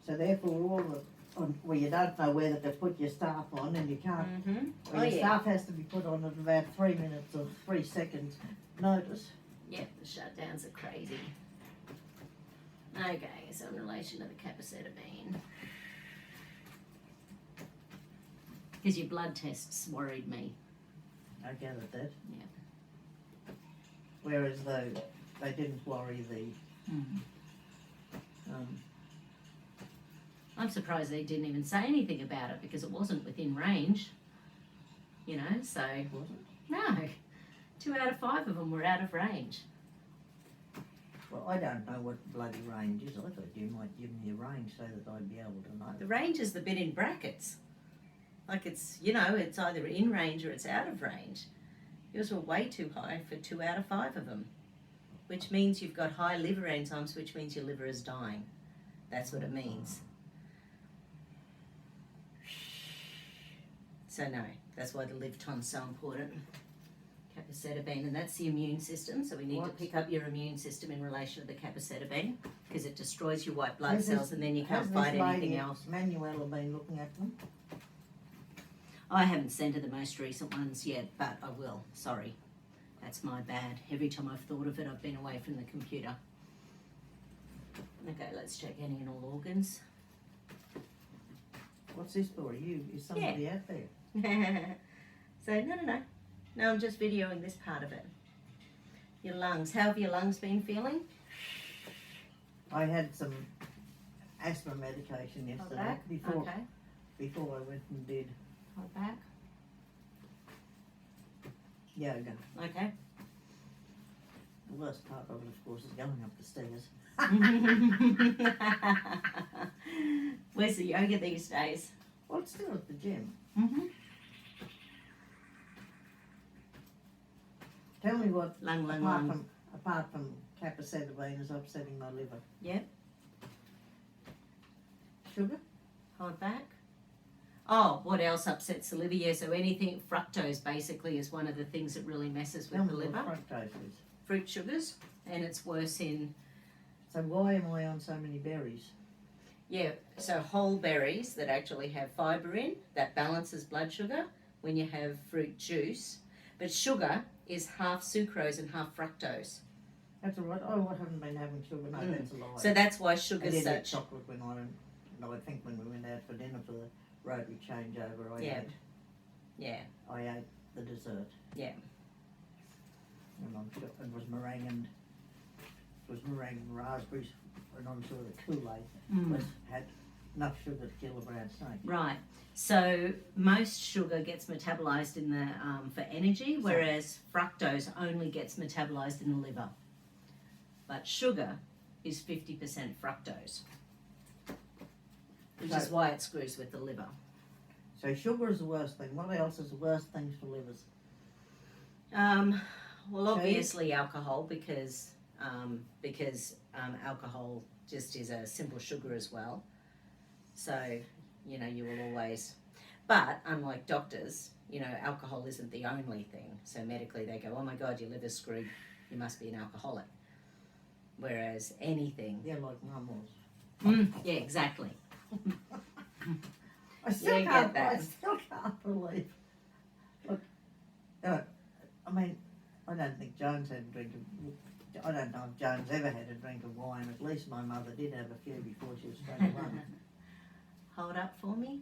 So therefore all well, you don't know whether to put your staff on, and you can't, your staff has to be put on at about 3 minutes or 3 seconds notice. Yep, the shutdowns are crazy. Okay, so in relation to the capecitabine, because your blood tests worried me. I gathered that. Yeah. Whereas though they didn't worry the I'm surprised they didn't even say anything about it because it wasn't within range. You know, so wasn't. No, 2 out of 5 of them were out of range. Well, I don't know what bloody range is. I thought you might give me a range so that I'd be able to know. The range is the bit in brackets. Like it's, you know, it's either in range or it's out of range. Yours were way too high for 2 out of 5 of them, which means you've got high liver enzymes, which means your liver is dying. That's what it means. So no, that's why the live time's so important. Capecitabine, and that's the immune system. So we need to pick up your immune system in relation to the capecitabine because it destroys your white blood cells, and then you can't fight anything else. Manuela been looking at them? I haven't sent her the most recent ones yet, but I will. Sorry, that's my bad. Every time I've thought of it, I've been away from the computer. Okay, let's check any and all organs. What's this for? Is somebody out there? So no, I'm just videoing this part of it. Your lungs, how have your lungs been feeling? I had some asthma medication yesterday before I went and did Hold back. yoga. Okay. The worst part of it, of course, is going up the stairs. Where's the yoga these days? Well, it's still at the gym. Tell me what, apart from capecitabine, is upsetting my liver. Yep. Sugar? Hold back. Oh, what else upsets the liver? Yeah, so anything, fructose basically is one of the things that really messes with the liver. What fructose is. Fruit sugars, and it's worse in... So why am I on so many berries? Yeah, so whole berries that actually have fibre in, that balances blood sugar when you have fruit juice. But sugar is half sucrose and half fructose. That's all right. Oh, I haven't been having sugar. No, that's a lie. So that's why sugar's such... I did such... eat chocolate when I think when we went out for dinner for the rotary changeover, I ate the dessert. Yeah. And I'm sure it was meringue and raspberries, and I'm sure the Kool-Aid had enough sugar to kill a brown snake. Right. So most sugar gets metabolized in the for energy, whereas fructose only gets metabolized in the liver. But sugar is 50% fructose, which is why it screws with the liver. So sugar is the worst thing. What else is the worst things for livers? Well, obviously alcohol, because alcohol just is a simple sugar as well. So, you know, you will always... But unlike doctors, you know, alcohol isn't the only thing. So medically they go, oh my God, your liver's screwed, you must be an alcoholic. Whereas anything... Yeah, like Mum was. Yeah, exactly. I still can't believe... Look, I mean, I don't think Jones had a drink of... I don't know if Jones ever had a drink of wine. At least my mother did have a few before she was 21. Hold up for me.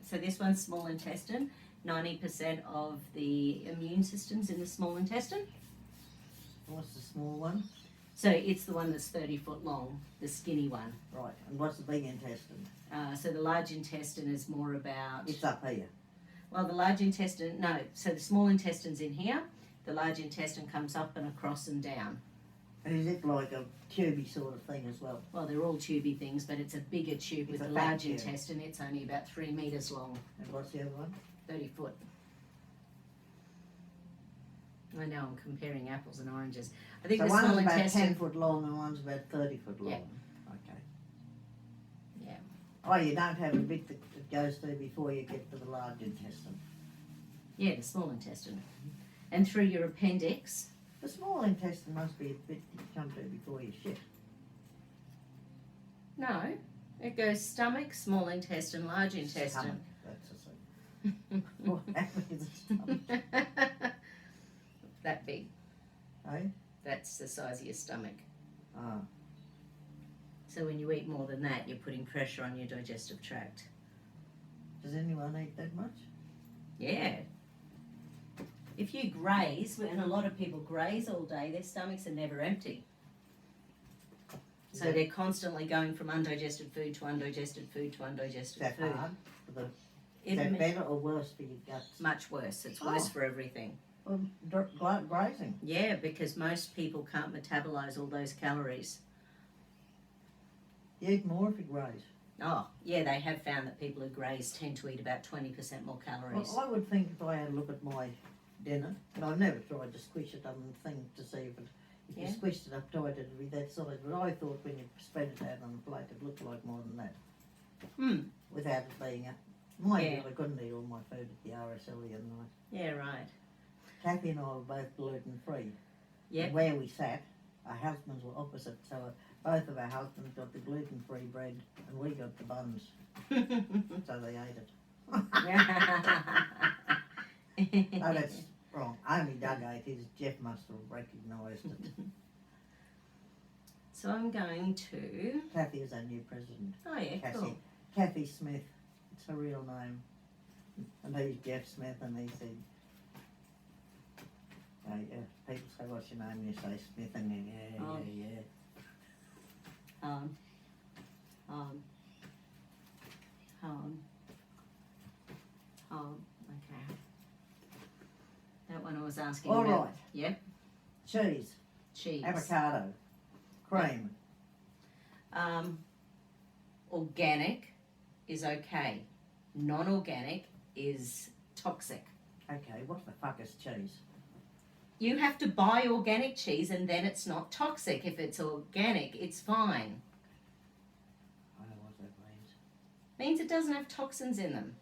So this one's small intestine. 90% of the immune system's in the small intestine. What's the small one? So it's the one that's 30 foot long, the skinny one. Right. And what's the big intestine? So the large intestine is more about... It's up here. Well, the large intestine... No, so the small intestine's in here. The large intestine comes up and across and down. And is it like a tubey sort of thing as well? Well, they're all tubey things, but it's a bigger tube with the large intestine. It's only about 3 meters long. And what's the other one? 30 foot. I know, I'm comparing apples and oranges. I think so the small one's about intestine... 10 foot long and one's about 30 foot long. Yeah. Okay. Yeah. Oh, you don't have a bit that goes through before you get to the large intestine? Yeah, the small intestine. And through your appendix... The small intestine must be a bit you come to before you shit. No, It goes stomach, small intestine, large Stomach, intestine. that's the thing. What happened to the stomach? That big. Eh? That's the size of your stomach. Ah, So when you eat more than that, you're putting pressure on your digestive tract. does anyone eat that much? Yeah. If you graze, and a lot of people graze all day, their stomachs are never empty. So Yeah. they're constantly going from undigested food to undigested food to Is undigested that food. hard? Is It that better or worse for your guts? much worse. It's worse Oh. for everything. Grazing. Yeah, because most people can't metabolize all those calories. You eat more if you graze. Oh, yeah, they have found that people who graze tend to eat about 20% more calories. Well, I would think if I had a look at my dinner, and I've never tried to squish it on the thing to see if Yeah. you squished it up tight it'd be that size, but I thought when you spread it out on the plate it looked like more than that. Without it being a... Mind Yeah. you, I couldn't eat all my food at the RSL the other night. Yeah, right. Kathy and I were both gluten-free. Yep. And where we sat, our husbands were opposite, so both of our husbands got the gluten-free bread and we got the buns, so they ate it. No, that's wrong. Only Doug ate his. Jeff must have recognised it. So I'm going to... Kathy is our new president. Oh, yeah, cool. Kathy Smith. It's her real name. And he's Jeff Smith, and he said, yeah, people say, what's your name? And you say Smith, and then, Oh. yeah. Okay. That one I was asking All about. right. Yep. Cheese, Cheese. avocado, cream. Organic is okay. Non-organic is toxic. Okay, what the fuck is cheese? You have to buy organic cheese and then it's not toxic. If it's organic, it's fine. I don't know what that means. Means it doesn't have toxins in them.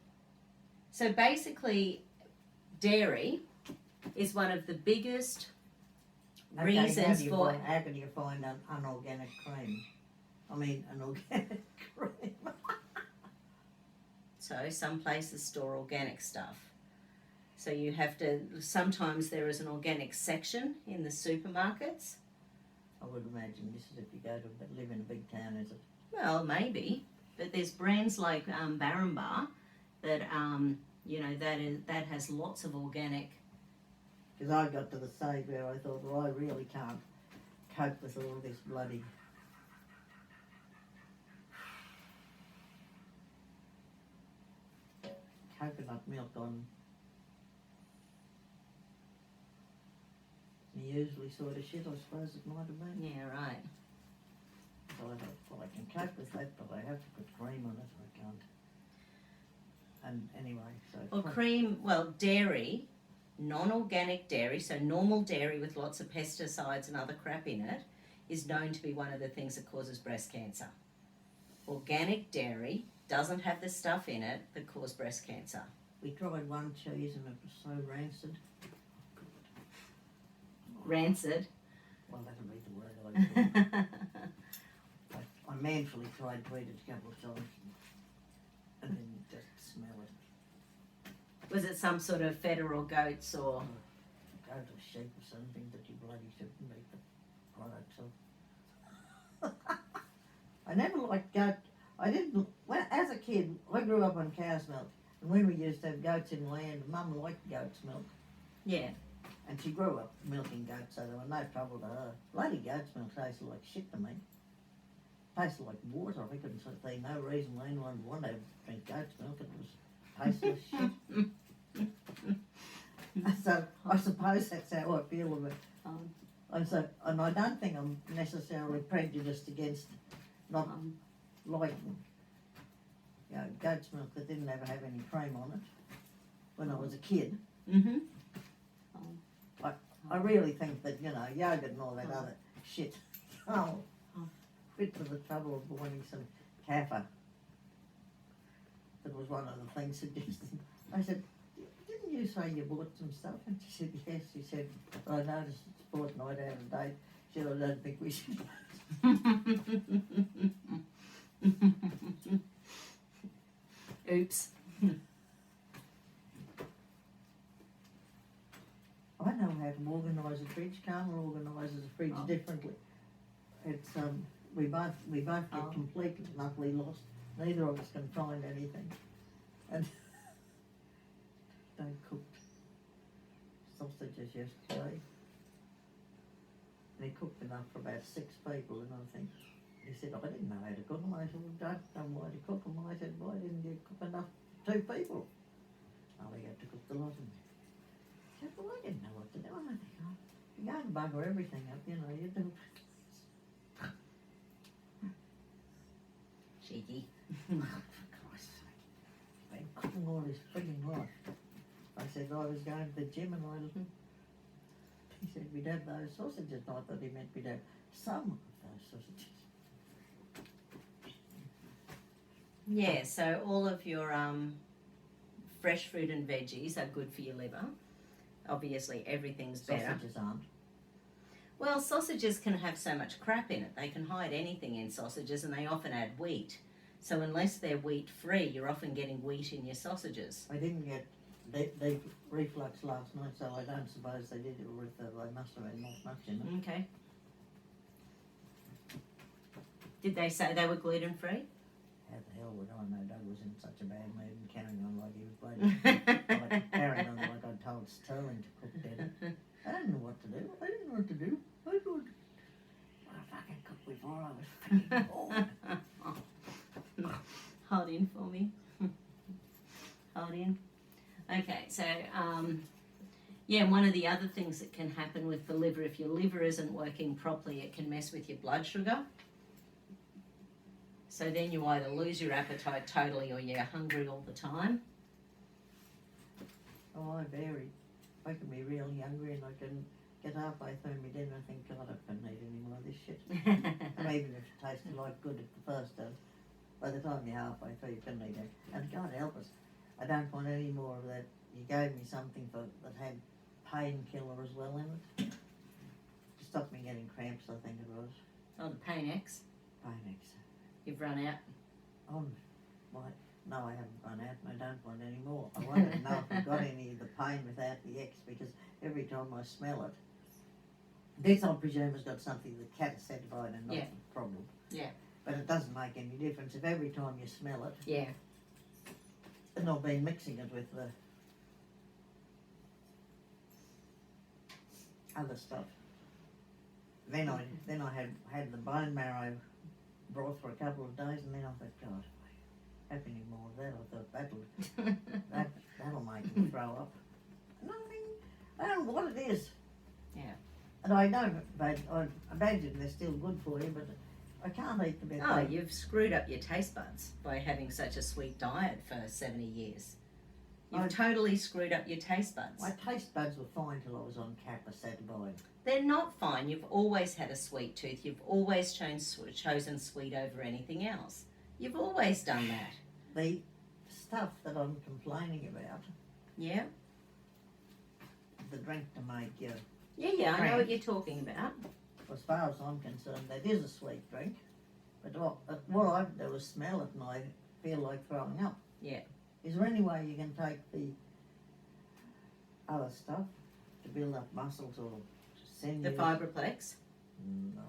So basically, dairy is one of the biggest reasons for... How can you find an unorganic cream? I mean, an organic cream. So some places store organic stuff. So you have to, sometimes there is an organic section in the supermarkets. I would imagine this is if you go to live in a big town, is it? Well, maybe, but there's brands like Barrenbar that that has lots of organic. Because I got to the stage where I thought, well, I really can't cope with all this bloody... coconut milk on the usually sort of shit, I suppose it might have been. Yeah, right. So I thought, well, I can cope with that, but I have to put cream on it, I can't. And anyway, so... Dairy, non-organic dairy, so normal dairy with lots of pesticides and other crap in it, is known to be one of the things that causes breast cancer. Organic dairy doesn't have the stuff in it that cause breast cancer. We tried one cheese and it was so rancid. Rancid. Well, that'll be the word I thought. I manfully tried to eat it a couple of times and then you just smell it. Was it some sort of feta or goats or... Go to sheep or something that you bloody shouldn't eat the products of. I never liked goat. I didn't, well, as a kid, I grew up on cow's milk. And when we used to have goats in land, Mum liked goat's milk. Yeah. And she grew up milking goats, so there was no trouble to her. Bloody goat's milk tasted like shit to me. Tasted like water. I couldn't see no reason why anyone would want to drink goat's milk. It was tasteless shit. So I suppose that's how I feel of it. And I don't think I'm necessarily prejudiced against not liking, goat's milk that didn't ever have any cream on it when I was a kid. Mm-hmm. I really think that, yogurt and all that other shit, fit for the trouble of wanting some kaffir. That was one of the things suggested. I said, didn't you say you bought some stuff? And she said, yes. She said, I noticed it's fortnight out of date. She said, I don't think we should. Oops. I know how to organise a fridge. Carmen organises a fridge differently. It's we both get completely and utterly lost. Neither of us can find anything. And they cooked sausages yesterday. And he cooked enough for about 6 people, and I think he said, I didn't know how to cook them. I said, well, don't know why to cook them. I said, why didn't you cook enough for 2 people? Oh, we had to cook the lot of them. I said, well, I didn't know what to do. I think, oh, you go and bugger everything up, you know, you do. Cheeky. For Christ's sake, been cooking all this frigging life. I said, I was going to the gym and he said, we'd have those sausages. I thought he meant we'd have some of those sausages. Yeah, so all of your fresh fruit and veggies are good for your liver. Obviously, everything's better. Sausages aren't. Well, sausages can have so much crap in it. They can hide anything in sausages, and they often add wheat. So unless they're wheat-free, you're often getting wheat in your sausages. I didn't get deep reflux last night, so I don't suppose they did it with they must have had not much in it. Okay. Did they say they were gluten-free? How the hell would I know? Doug was in such a bad mood and carrying on like he was bloody carrying on like I told Sterling to cook dinner. I didn't know what to do. I didn't know what to do. I thought, well, I fucking cooked before I was fucking bored. Hold in for me. Hold in. Okay, so yeah, one of the other things that can happen with the liver, if your liver isn't working properly, it can mess with your blood sugar. So then you either lose your appetite totally or you're hungry all the time. Oh, I vary. I can be really hungry and I can get halfway through my dinner and think, God, I couldn't eat any more of this shit. And even if it tasted like good at the first time, by the time you're halfway through, you couldn't eat it. And God help us, I don't want any more of that. You gave me something that had painkiller as well in it. To stop me getting cramps, I think it was. Oh, the Pain X. Pain X. You've run out. Oh, what? No, I haven't run out and I don't want any more. I wanted to know if I got any of the pain without the X, because every time I smell it, this I presume has got something that cat is certified and not a problem. Yeah. But it doesn't make any difference if every time you smell it. Yeah. And I've been mixing it with the other stuff. Then I had the bone marrow broth for a couple of days, and then I thought, God, if I have any more of that, I thought that'll make me throw up. Nothing. I don't know what it is. Yeah. And I know, but I imagine they're still good for you, but I can't eat the bit. Oh, you've screwed up your taste buds by having such a sweet diet for 70 years. You've totally screwed up your taste buds. My taste buds were fine till I was on capacetibide. They're not fine. You've always had a sweet tooth. You've always chosen sweet over anything else. You've always done that. The stuff that I'm complaining about, Yeah? the drink to make you, Yeah, I know what you're talking about. as far as I'm concerned, that is a sweet drink. But what I do is smell it and I feel like throwing up. Yeah. Is there any way you can take the other stuff to build up muscles or sinews? The Fibroplex? No.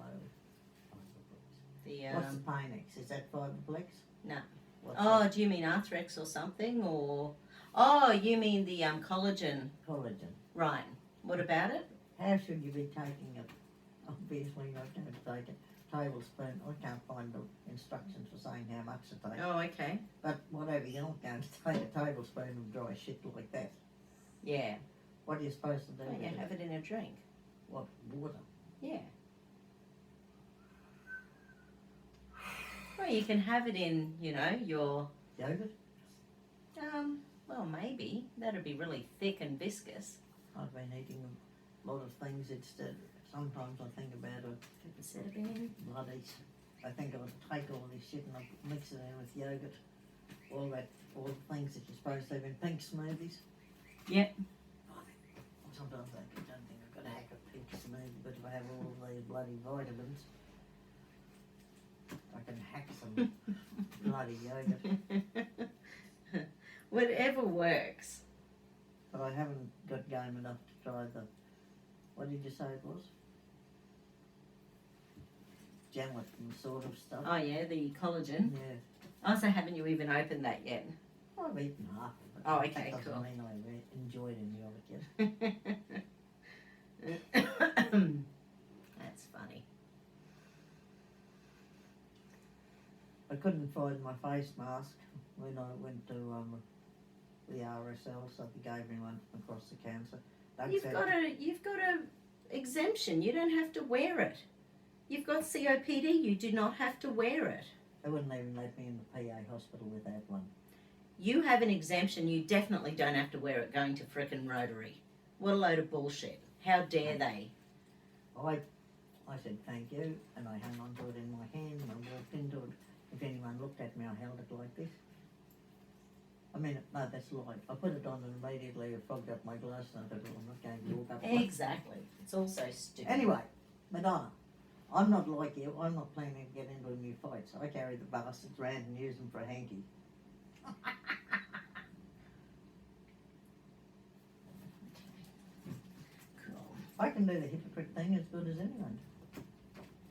The, What's the Pain-X? Is that Fibroplex? No. What's Oh, do you mean Arthrex or something? Or oh, you mean the collagen? Collagen. Right. What about it? How should you be taking it? Obviously, you're not going to take a tablespoon. I can't find the instructions for saying how much to take. Oh, okay. But whatever, you're not going to take a tablespoon of dry shit like that. Yeah. What are you supposed to do? Oh, with yeah, it? have it in a drink. What, water? Yeah. Well, you can have it in, your Yogurt? well, maybe. That'd be really thick and viscous. I've been eating a lot of things instead. Sometimes I think about a Instead of in. bloody. I think I would take all this shit and I'd mix it in with yogurt. All the things that you're supposed to have in pink smoothies. Yep. Sometimes I don't think I've got to have a pink smoothie, but if I have all of these bloody vitamins. I can hack some bloody yogurt. Whatever works. But I haven't got game enough to try the, what did you say it was? Gelatin sort of stuff. Oh yeah, the collagen. Yeah. Oh, so haven't you even opened that yet? I've eaten half of it. Oh, okay, that doesn't cool. mean I enjoyed any of it yet. That's funny. I couldn't find my face mask when I went to the RSL, so they gave me one across the cancer. You've got a exemption. You don't have to wear it. You've got COPD. You do not have to wear it. They wouldn't even let me in the PA hospital without one. You have an exemption. You definitely don't have to wear it going to frickin' Rotary. What a load of bullshit. How dare they? I said thank you, and I hung on to it in my hand, and I walked into it. If anyone looked at me, I held it like this. I mean, no, that's a lie. I put it on and immediately it fogged up my glass, and I thought, well, I'm not going to walk up. Exactly. It's all so stupid. Anyway, Madonna, I'm not like you. I'm not planning to get into new fights. I carry the bastards around and use them for a hanky. Cool. I can do the hypocrite thing as good as anyone.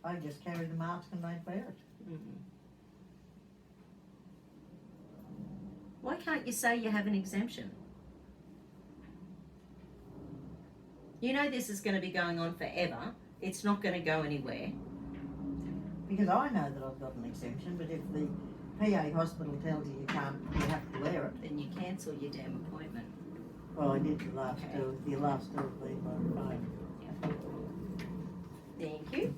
I just carry the mask and don't wear it. Mm-mm. Why can't you say you have an exemption? You know this is going to be going on forever. It's not going to go anywhere. Because I know that I've got an exemption, but if the PA hospital tells you you have to wear it. Then you cancel your damn appointment. Well, I did the last two have been by phone. Thank you.